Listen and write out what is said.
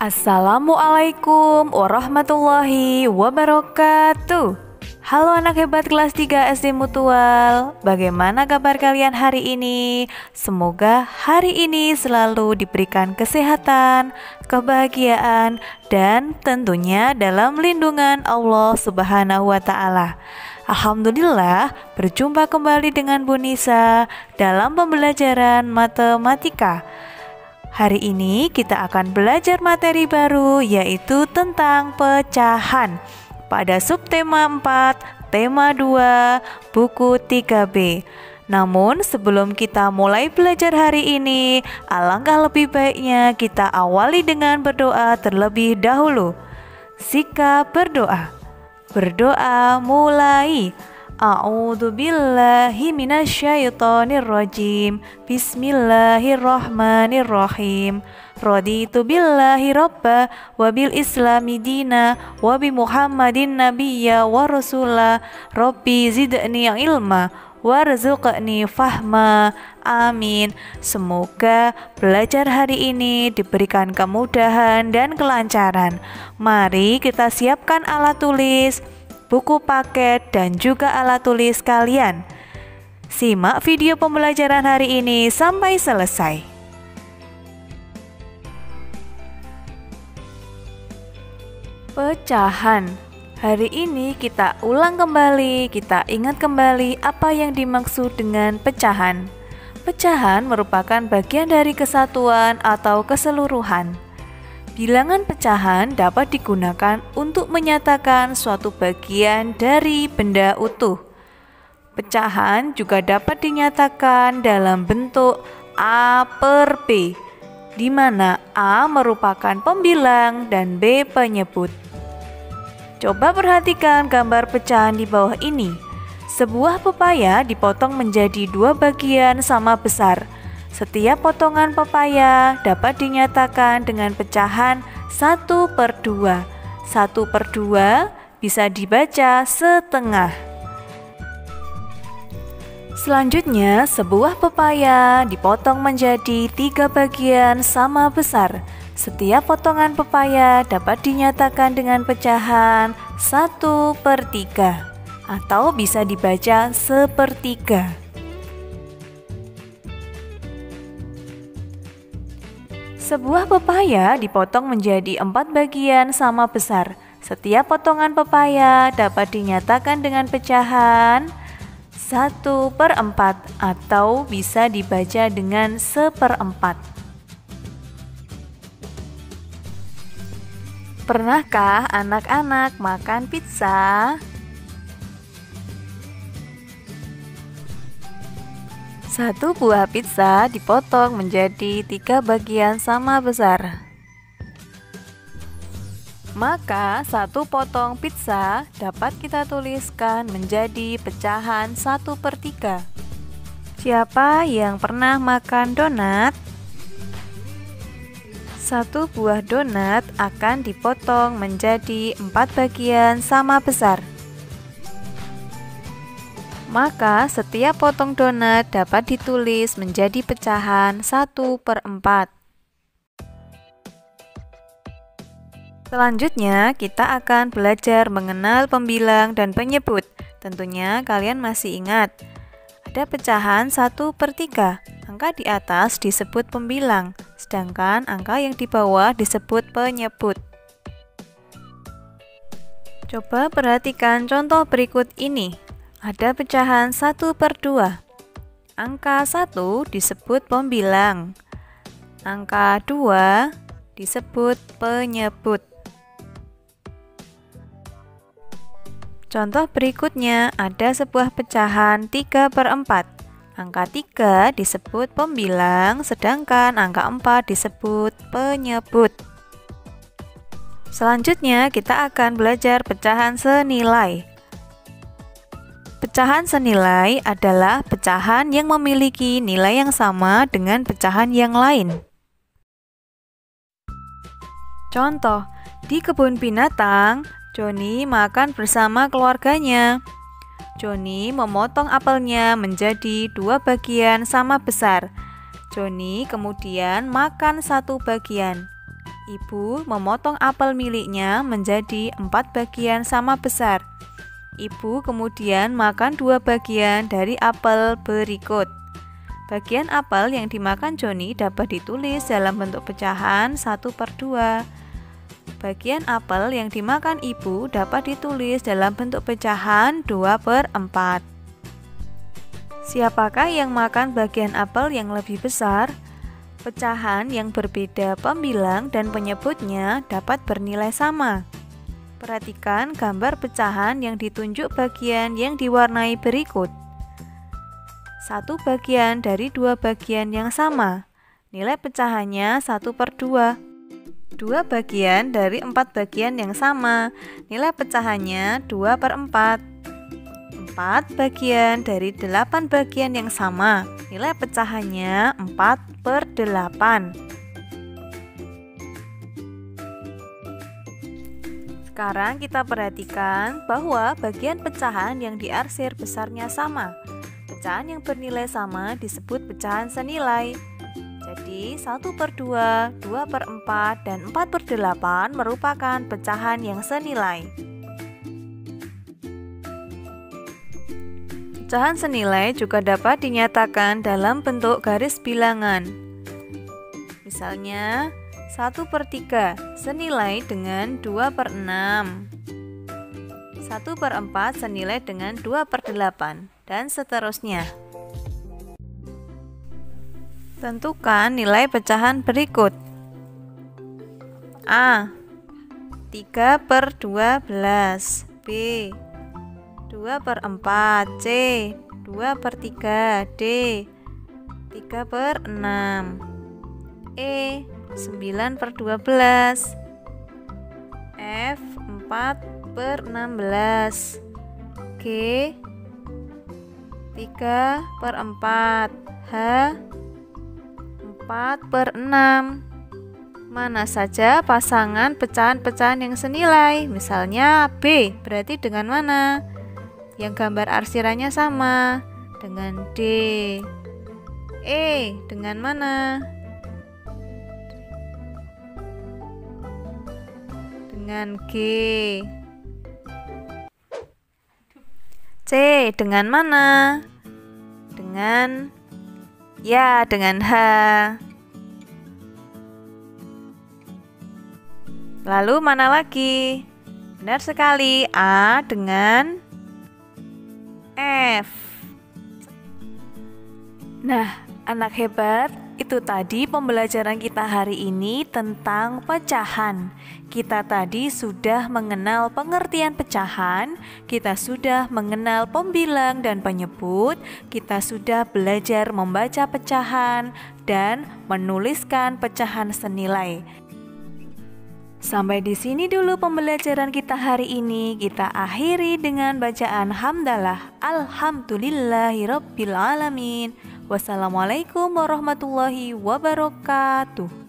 Assalamualaikum warahmatullahi wabarakatuh. Halo anak hebat kelas 3 SD Mutual. Bagaimana kabar kalian hari ini? Semoga hari ini selalu diberikan kesehatan, kebahagiaan, dan tentunya dalam lindungan Allah Subhanahu wa Ta'ala. Alhamdulillah, berjumpa kembali dengan Bu Nisa dalam pembelajaran matematika. Hari ini kita akan belajar materi baru, yaitu tentang pecahan pada subtema 4, tema 2, buku 3B. Namun sebelum kita mulai belajar hari ini, alangkah lebih baiknya kita awali dengan berdoa terlebih dahulu. Sikap berdoa. Berdoa mulai. A'udzu billahi minasyaitonir rajim. Bismillahirrahmanirrahim. Raditu billahi rabba wa bil islami dina wa bi Muhammadin nabiyya wa rasula. Rabbi zidni ilma warzuqni fahma. Amin. Semoga belajar hari ini diberikan kemudahan dan kelancaran. Mari kita siapkan alat tulis, buku paket, dan juga alat tulis kalian. Simak video pembelajaran hari ini sampai selesai. Pecahan. Hari ini kita ulang kembali, kita ingat kembali apa yang dimaksud dengan pecahan. Pecahan merupakan bagian dari kesatuan atau keseluruhan. Bilangan pecahan dapat digunakan untuk menyatakan suatu bagian dari benda utuh. Pecahan juga dapat dinyatakan dalam bentuk A per B, di mana A merupakan pembilang dan B penyebut. Coba perhatikan gambar pecahan di bawah ini. Sebuah pepaya dipotong menjadi dua bagian sama besar. Setiap potongan pepaya dapat dinyatakan dengan pecahan 1/2. 1/2 bisa dibaca setengah. Selanjutnya, sebuah pepaya dipotong menjadi 3 bagian sama besar. Setiap potongan pepaya dapat dinyatakan dengan pecahan 1/3 atau bisa dibaca 1/3. Sebuah pepaya dipotong menjadi 4 bagian sama besar. Setiap potongan pepaya dapat dinyatakan dengan pecahan 1/4 atau bisa dibaca dengan 1/4. Pernahkah anak-anak makan pizza? Satu buah pizza dipotong menjadi 3 bagian sama besar. Maka satu potong pizza dapat kita tuliskan menjadi pecahan 1/3. Siapa yang pernah makan donat? Satu buah donat akan dipotong menjadi 4 bagian sama besar. Maka setiap potong donat dapat ditulis menjadi pecahan 1/4. Selanjutnya kita akan belajar mengenal pembilang dan penyebut. Tentunya kalian masih ingat, ada pecahan 1/3. Angka di atas disebut pembilang, sedangkan angka yang di bawah disebut penyebut. Coba perhatikan contoh berikut ini. Ada pecahan 1/2. Angka 1 disebut pembilang. Angka 2 disebut penyebut. Contoh berikutnya, ada sebuah pecahan 3/4. Angka 3 disebut pembilang, sedangkan angka 4 disebut penyebut. Selanjutnya kita akan belajar pecahan senilai. Pecahan senilai adalah pecahan yang memiliki nilai yang sama dengan pecahan yang lain. Contoh, di kebun binatang, Joni makan bersama keluarganya. Joni memotong apelnya menjadi 2 bagian sama besar. Joni kemudian makan 1 bagian. Ibu memotong apel miliknya menjadi 4 bagian sama besar. Ibu kemudian makan 2 bagian dari apel berikut. Bagian apel yang dimakan Joni dapat ditulis dalam bentuk pecahan 1/2. Bagian apel yang dimakan ibu dapat ditulis dalam bentuk pecahan 2/4. Siapakah yang makan bagian apel yang lebih besar? Pecahan yang berbeda pembilang dan penyebutnya dapat bernilai sama. Perhatikan gambar pecahan yang ditunjuk bagian yang diwarnai berikut. 1 bagian dari 2 bagian yang sama. Nilai pecahannya 1/2. 2 bagian dari 4 bagian yang sama. Nilai pecahannya 2/4. 4 bagian dari 8 bagian yang sama. Nilai pecahannya 4/8. Sekarang kita perhatikan bahwa bagian pecahan yang diarsir besarnya sama. Pecahan yang bernilai sama disebut pecahan senilai. Jadi 1/2, 2/4, dan 4/8 merupakan pecahan yang senilai. Pecahan senilai juga dapat dinyatakan dalam bentuk garis bilangan. Misalnya, 1/3 senilai dengan 2/6. 1/4 senilai dengan 2/8, dan seterusnya. Tentukan nilai pecahan berikut. A. 3/12. B. 2/4. C. 2/3. D. 3/6. E. 9/12. F. 4/16. G. 3/4. H. 4/6. Mana saja pasangan pecahan-pecahan yang senilai? Misalnya B, berarti dengan mana? Yang gambar arsirannya sama. Dengan D. E, dengan mana? Dengan G. C, dengan mana? Dengan dengan H. Lalu mana lagi? Benar sekali, A dengan F. Nah, anak hebat, itu tadi pembelajaran kita hari ini tentang pecahan. Kita tadi sudah mengenal pengertian pecahan, kita sudah mengenal pembilang dan penyebut, kita sudah belajar membaca pecahan dan menuliskan pecahan senilai. Sampai di sini dulu pembelajaran kita hari ini. Kita akhiri dengan bacaan hamdalah. Alhamdulillahirabbil alamin. Wassalamualaikum warahmatullahi wabarakatuh.